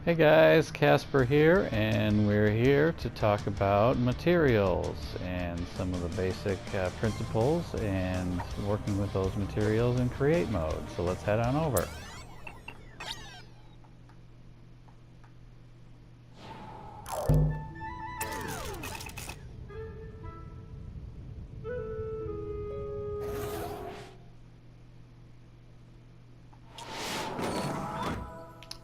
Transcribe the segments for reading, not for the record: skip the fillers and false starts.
Hey guys, Casper here, and we're here to talk about materials and some of the basic principles and working with those materials in create mode. So let's head on over.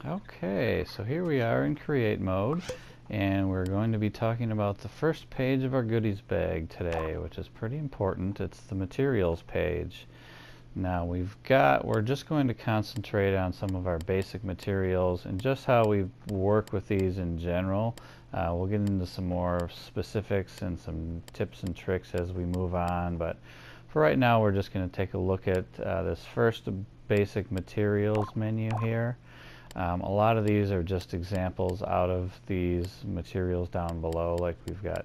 Okay, so here we are in create mode, and we're going to be talking about the first page of our goodies bag today, which is pretty important. It's the materials page. Now we're just going to concentrate on some of our basic materials and just how we work with these in general. We'll get into some more specifics and some tips and tricks as we move on, but for right now we're just going to take a look at this first basic materials menu here. A lot of these are just examples out of these materials down below, like we've got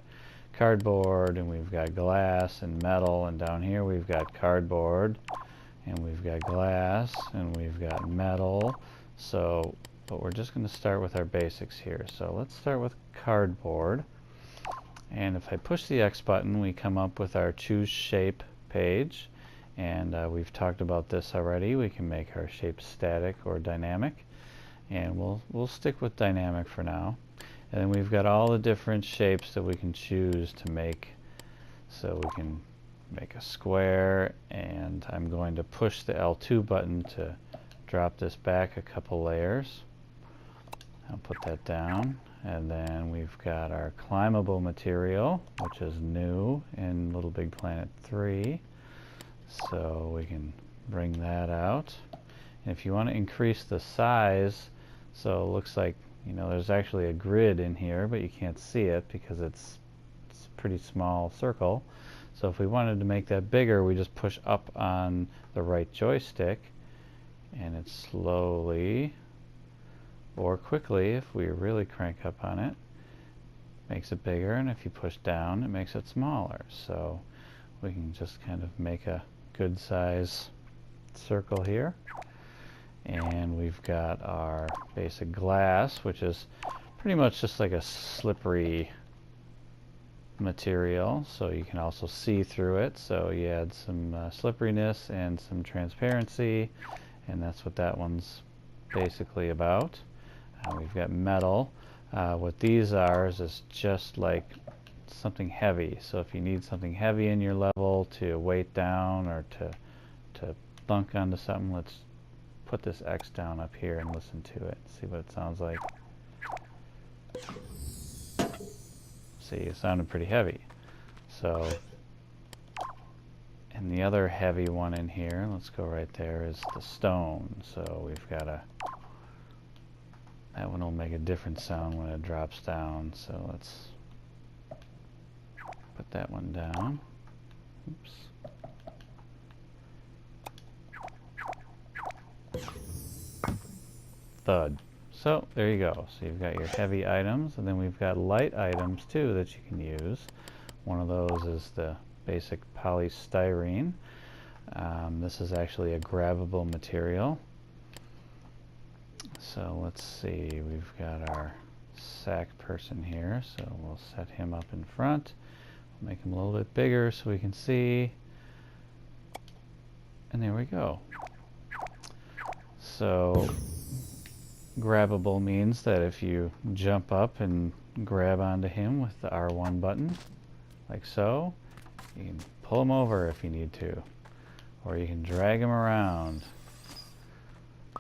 cardboard and we've got glass and metal, and down here we've got cardboard and we've got glass and we've got metal. So, but we're just going to start with our basics here. So let's start with cardboard, and if I push the X button we come up with our choose shape page, and we've talked about this already. We can make our shape static or dynamic, and we'll stick with dynamic for now. And then we've got all the different shapes that we can choose to make. So we can make a square, and I'm going to push the L2 button to drop this back a couple layers. I'll put that down, and then we've got our climbable material, which is new in Little Big Planet 3. So we can bring that out. And if you want to increase the size, so it looks like, you know, there's actually a grid in here, but you can't see it because it's a pretty small circle. So if we wanted to make that bigger, we just push up on the right joystick, and it slowly or quickly, if we really crank up on it, makes it bigger, and if you push down, it makes it smaller. So we can just kind of make a good size circle here. And we've got our basic glass, which is pretty much just like a slippery material, so you can also see through it. So you add some slipperiness and some transparency, and that's what that one's basically about. We've got metal. What these are is just like something heavy. So if you need something heavy in your level to weight down or to thunk onto something, let's put this X down up here and listen to it. See what it sounds like. See, it sounded pretty heavy. So, and the other heavy one in here, let's go right there, is the stone. So we've got that one will make a different sound when it drops down. So let's put that one down. Oops. Thud. So there you go. So you've got your heavy items, and then we've got light items too that you can use. One of those is the basic polystyrene. This is actually a grabbable material. So let's see, we've got our sack person here, so we'll set him up in front. We'll make him a little bit bigger so we can see. And there we go. So grabbable means that if you jump up and grab onto him with the R1 button, like so, you can pull him over if you need to, or you can drag him around.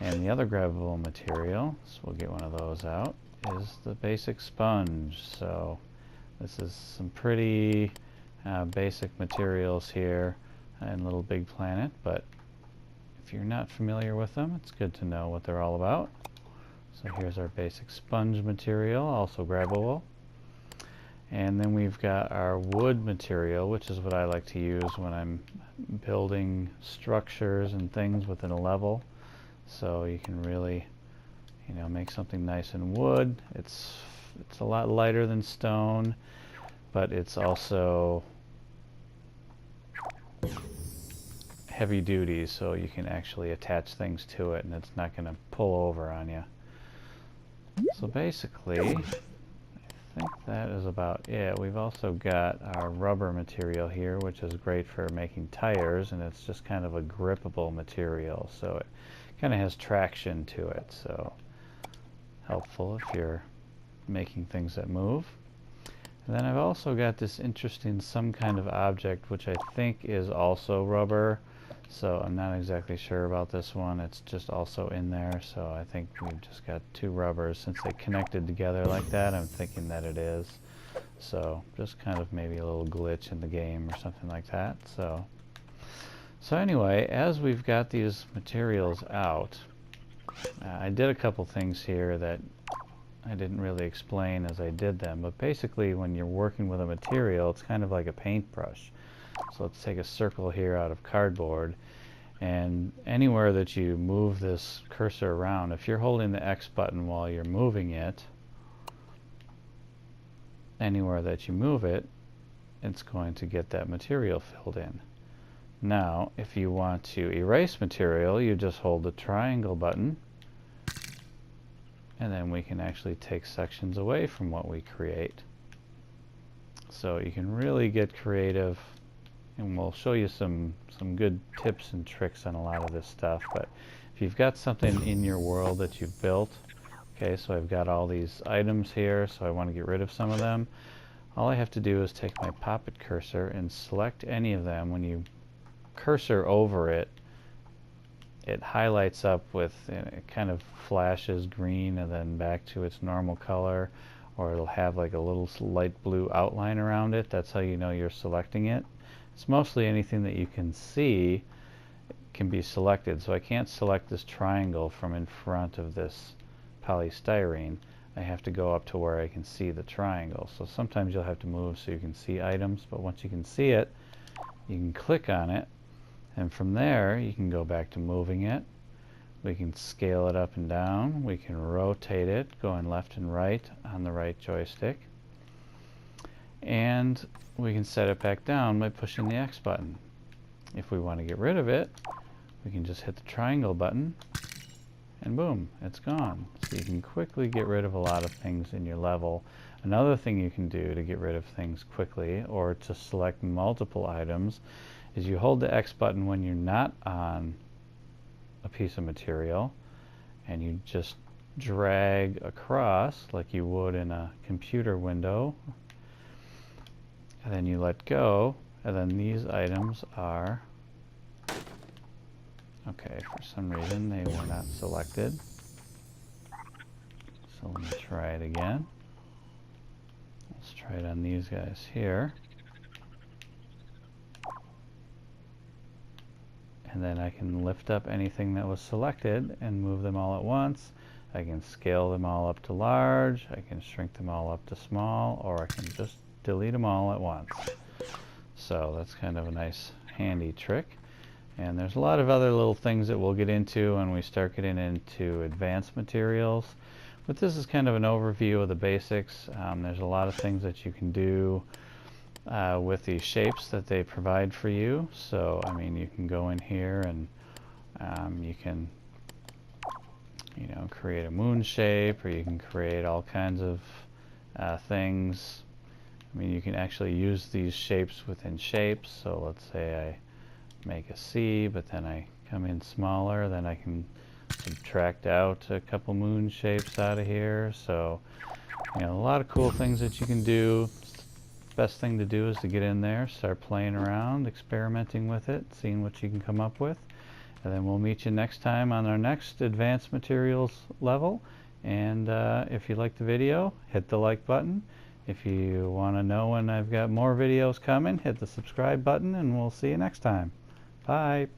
And the other grabbable material, so we'll get one of those out, is the basic sponge. So this is some pretty basic materials here in Little Big Planet, but if you're not familiar with them, it's good to know what they're all about. So here's our basic sponge material, also grabbable. And then we've got our wood material, which is what I like to use when I'm building structures and things within a level. So you can really, you know, make something nice in wood. It's a lot lighter than stone, but it's also heavy duty, so you can actually attach things to it and it's not going to pull over on you. So basically, I think that is about it. We've also got our rubber material here, which is great for making tires, and it's just kind of a grippable material, so it kind of has traction to it, so helpful if you're making things that move. And then I've also got this interesting some kind of object, which I think is also rubber, so I'm not exactly sure about this one. It's just also in there, so I think we've just got two rubbers. Since they connected together like that, I'm thinking that it is. So just kind of maybe a little glitch in the game or something like that. So anyway, as we've got these materials out, I did a couple things here that I didn't really explain as I did them, but basically when you're working with a material, it's kind of like a paintbrush. So let's take a circle here out of cardboard, and anywhere that you move this cursor around, if you're holding the X button while you're moving it, anywhere that you move it, it's going to get that material filled in. Now, if you want to erase material, you just hold the triangle button, and then we can actually take sections away from what we create. So you can really get creative, and we'll show you some good tips and tricks on a lot of this stuff. But if you've got something in your world that you've built, okay, so I've got all these items here, so I want to get rid of some of them. All I have to do is take my Pop-It cursor and select any of them. When you cursor over it, it highlights up with, it kind of flashes green and then back to its normal color, or it'll have like a little light blue outline around it. That's how you know you're selecting it. It's mostly anything that you can see can be selected. So I can't select this triangle from in front of this polystyrene. I have to go up to where I can see the triangle. So sometimes you'll have to move so you can see items, but once you can see it, you can click on it, and from there you can go back to moving it. We can scale it up and down. We can rotate it going left and right on the right joystick, and we can set it back down by pushing the X button. If we want to get rid of it, we can just hit the triangle button, and boom, it's gone. So you can quickly get rid of a lot of things in your level. Another thing you can do to get rid of things quickly, or to select multiple items, is you hold the X button when you're not on a piece of material, and you just drag across like you would in a computer window, and then you let go, and then these items are, okay, for some reason they were not selected. So let me try it again. Let's try it on these guys here. And then I can lift up anything that was selected and move them all at once. I can scale them all up to large, I can shrink them all up to small, or I can just delete them all at once. So that's kind of a nice handy trick. And there's a lot of other little things that we'll get into when we start getting into advanced materials. But this is kind of an overview of the basics. There's a lot of things that you can do with these shapes that they provide for you. So I mean, you can go in here and you can, you know, create a moon shape, or you can create all kinds of things. I mean, you can actually use these shapes within shapes. So let's say I make a C, but then I come in smaller, then I can subtract out a couple moon shapes out of here. So, you know, a lot of cool things that you can do. Best thing to do is to get in there, start playing around, experimenting with it, seeing what you can come up with. And then we'll meet you next time on our next advanced materials level. And if you like the video, hit the like button. If you want to know when I've got more videos coming, hit the subscribe button, and we'll see you next time. Bye.